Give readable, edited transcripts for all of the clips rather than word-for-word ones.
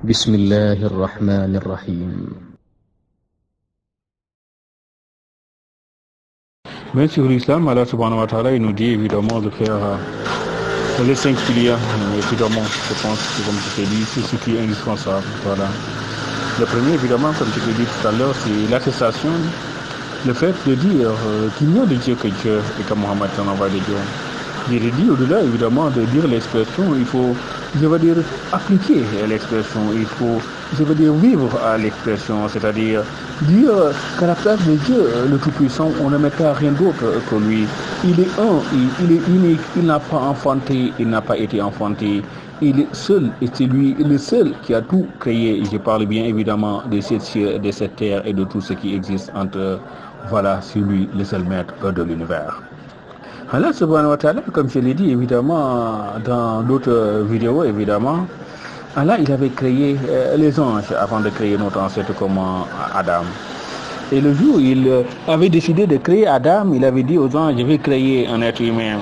بسم الله الرحمن الرحيم. Bien sûr, l'islam, Allah subhanahu wa ta'ala, il nous dit évidemment de faire les 5 piliers, évidemment, je pense que comme je t'ai dit, c'est ce qui est indispensable. Voilà. Le premier, évidemment, comme je t'ai dit tout à l'heure, c'est l'attestation, le fait de dire qu'il n'y a de Dieu que Dieu et que Mohammed est un envoyé de Dieu. Je l'ai dit au-delà, évidemment, de dire l'expression, il faut, je veux dire, appliquer l'expression, il faut, je veux dire, vivre à l'expression, c'est-à-dire dire qu'à la place de Dieu, le Tout-Puissant, on ne met pas rien d'autre que lui. Il est un, il est unique, il n'a pas enfanté, il n'a pas été enfanté. Il est seul, et c'est lui le seul qui a tout créé. Je parle bien évidemment de cette cieux, de cette terre et de tout ce qui existe entre, voilà, c'est lui le seul maître de l'univers. Allah subhanahu wa ta'ala, comme je l'ai dit évidemment dans d'autres vidéos, évidemment, Allah il avait créé les anges avant de créer notre ancêtre comme Adam. Et le jour où il avait décidé de créer Adam, il avait dit aux anges, je vais créer un être humain.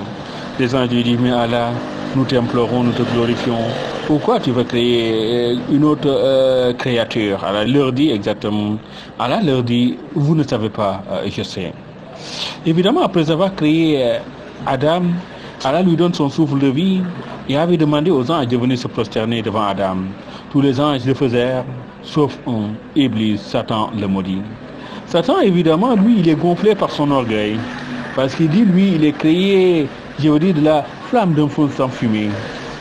Les anges lui disent, mais Allah, nous t'implorons, nous te glorifions. Pourquoi tu veux créer une autre créature? Allah leur dit exactement, Allah leur dit, vous ne savez pas, je sais. Évidemment, après avoir créé Adam, Allah lui donne son souffle de vie et avait demandé aux anges de venir se prosterner devant Adam. Tous les anges le faisaient, sauf un, Iblis, Satan le maudit. Satan, évidemment, lui, il est gonflé par son orgueil. Parce qu'il dit, lui, il est créé, je veux dire, de la flamme d'un feu sans fumée.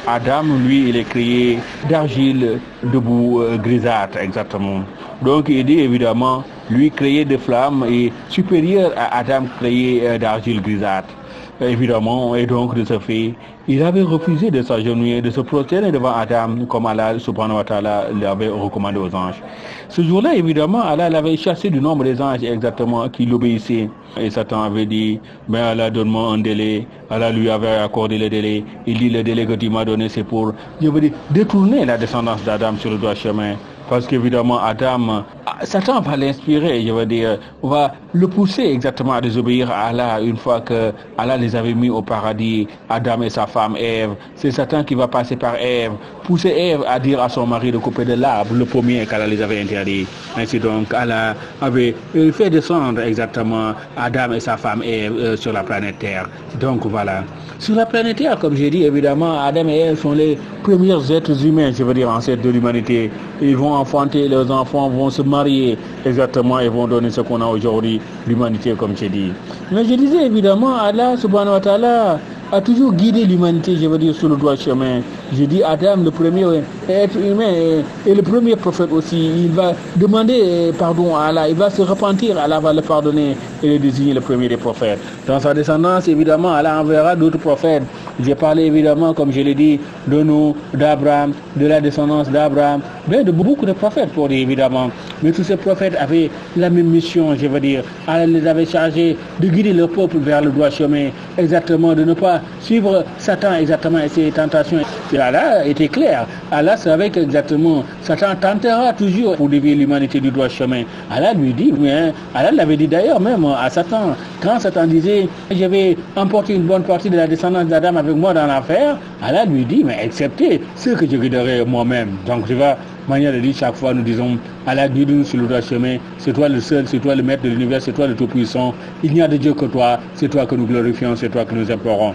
Adam, lui, il est créé d'argile, de boue grisâtre, exactement. Donc, il dit, évidemment, lui, créé de flammes est supérieur à Adam, créé d'argile grisâtre. Évidemment, et donc de ce fait, il avait refusé de s'agenouiller, de se prosterner devant Adam, comme Allah subhanahu wa ta'ala l'avait recommandé aux anges. Ce jour-là, évidemment, Allah l'avait chassé du nombre des anges exactement qui l'obéissaient. Et Satan avait dit, mais Allah donne-moi un délai. Allah lui avait accordé le délai. Il dit, le délai que tu m'as donné, c'est pour, je veux dire, détourner la descendance d'Adam sur le droit chemin. Parce qu'évidemment, Adam, Satan va l'inspirer, je veux dire, va le pousser exactement à désobéir à Allah une fois que Allah les avait mis au paradis, Adam et sa femme Ève. C'est Satan qui va passer par Ève, pousser Ève à dire à son mari de couper de l'arbre, le premier qu'Allah les avait interdit. Ainsi donc, Allah avait fait descendre exactement Adam et sa femme Ève sur la planète Terre. Donc voilà. Sur la planète Terre, comme j'ai dit, évidemment, Adam et Ève sont les premiers êtres humains, je veux dire, ancêtres de l'humanité. Ils vont enfanter, leurs enfants vont se marier, exactement, et vont donner ce qu'on a aujourd'hui, l'humanité, comme j'ai dit. Mais je disais, évidemment, Allah, subhanahu wa ta'ala, a toujours guidé l'humanité, je veux dire, sur le droit chemin. Je dis Adam, le premier être humain et le premier prophète aussi, il va demander pardon à Allah, il va se repentir, Allah va le pardonner et le désigner le premier des prophètes. Dans sa descendance, évidemment, Allah enverra d'autres prophètes. J'ai parlé évidemment, comme je l'ai dit, de nous, d'Abraham, de la descendance d'Abraham, mais de beaucoup de prophètes pour dire évidemment. Mais tous ces prophètes avaient la même mission, je veux dire. Allah les avait chargés de guider leur peuple vers le droit chemin, exactement, de ne pas suivre Satan exactement et ses tentations. Et Allah était clair. Allah savait qu'exactement Satan tentera toujours pour dévier l'humanité du droit chemin. Allah lui dit, mais Allah l'avait dit d'ailleurs même à Satan, quand Satan disait, je vais emporter une bonne partie de la descendance d'Adam avec moi dans l'affaire, Allah lui dit, mais excepté ceux que je guiderai moi-même. Donc tu vois, manière de dire chaque fois nous disons, Allah guide-nous sur le droit chemin, c'est toi le seul, c'est toi le maître de l'univers, c'est toi le tout-puissant, il n'y a de Dieu que toi, c'est toi que nous glorifions, c'est toi que nous implorons.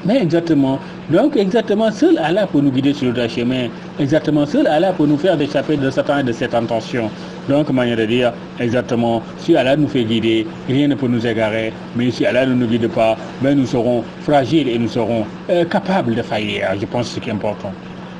Mais exactement, donc exactement, seul Allah pour nous guider sur le droit chemin, exactement, seul Allah pour nous faire échapper de Satan et de cette intention. Donc, manière de dire, exactement, si Allah nous fait guider, rien ne peut nous égarer, mais si Allah ne nous guide pas, ben nous serons fragiles et nous serons capables de faillir, je pense que c'est ce qui est important.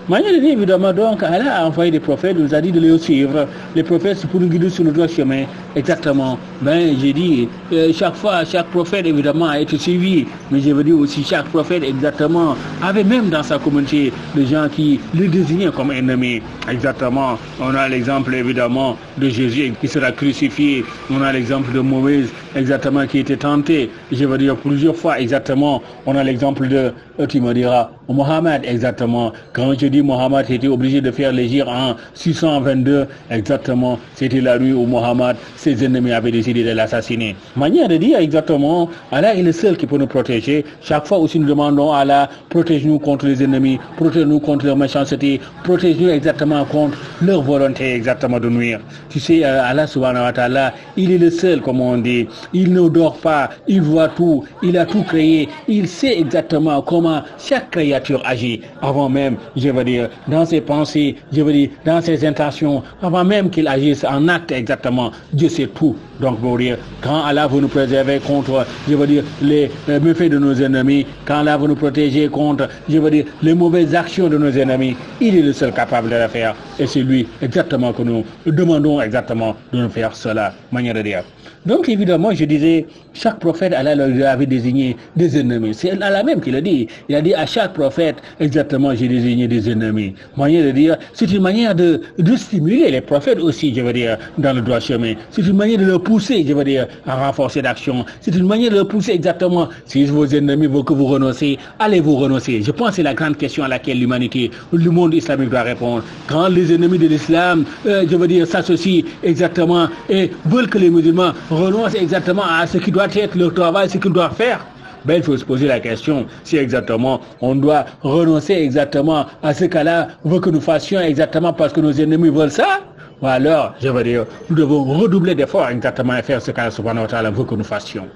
Manière de dire, évidemment, donc, Allah a envoyé des prophètes, nous a dit de les suivre. Les prophètes, c'est pour nous guider sur le droit chemin. Exactement. Ben, j'ai dit, chaque fois, chaque prophète, évidemment, a été suivi. Mais je veux dire aussi, chaque prophète, exactement, avait même dans sa communauté des gens qui le désignaient comme ennemi. Exactement. On a l'exemple, évidemment, de Jésus qui sera crucifié. On a l'exemple de Moïse, exactement, qui était tenté. Je veux dire, plusieurs fois, exactement. On a l'exemple de, tu me diras, Mohammed, exactement. Quand je dit Mohammed était obligé de faire l'hégire en 622, exactement, c'était la rue où Mohammed, ses ennemis avaient décidé de l'assassiner. Manière de dire exactement, Allah est le seul qui peut nous protéger. Chaque fois aussi nous demandons à Allah, protège-nous contre les ennemis, protège-nous contre leur méchanceté, protège-nous exactement contre leur volonté exactement de nuire. Tu sais, Allah subhanahu wa ta'ala, il est le seul, comme on dit, il ne dort pas, il voit tout, il a tout créé, il sait exactement comment chaque créature agit, avant même, je veux dire, dans ses pensées, je veux dire, dans ses intentions, avant même qu'il agisse en acte exactement, Dieu sait tout. Donc, pour dire, quand Allah veut nous préserver contre, je veux dire, les méfaits de nos ennemis, quand Allah veut nous protéger contre, je veux dire, les mauvaises actions de nos ennemis, il est le seul capable de le faire. Et c'est lui exactement que nous demandons exactement de nous faire cela, manière de dire. Donc, évidemment, je disais, chaque prophète, Allah leur avait désigné des ennemis. C'est Allah même qui l'a dit. Il a dit à chaque prophète, exactement, j'ai désigné des ennemis. Manière de dire, c'est une manière de stimuler les prophètes aussi, je veux dire, dans le droit chemin. C'est une manière de leur pousser, je veux dire, à renforcer l'action. C'est une manière de leur pousser exactement. Si vos ennemis veulent que vous renoncez, allez vous renoncer. Je pense que c'est la grande question à laquelle l'humanité, le monde islamique doit répondre. Quand les ennemis de l'islam, je veux dire, s'associent exactement et veulent que les musulmans renoncent exactement à ce qui doit être leur travail, ce qu'ils doivent faire. Ben, il faut se poser la question si exactement on doit renoncer exactement à ce qu'Allah veut que nous fassions exactement parce que nos ennemis veulent ça. Ou alors, je veux dire, nous devons redoubler d'efforts exactement et faire ce qu'Allah subhanahu wa ta'ala veut que nous fassions.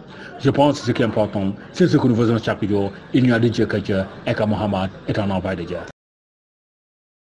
Je pense que ce qui est important, c'est ce que nous faisons chaque jour. Il n'y a de Dieu que Dieu et que Mohammed est un envoyé de Dieu.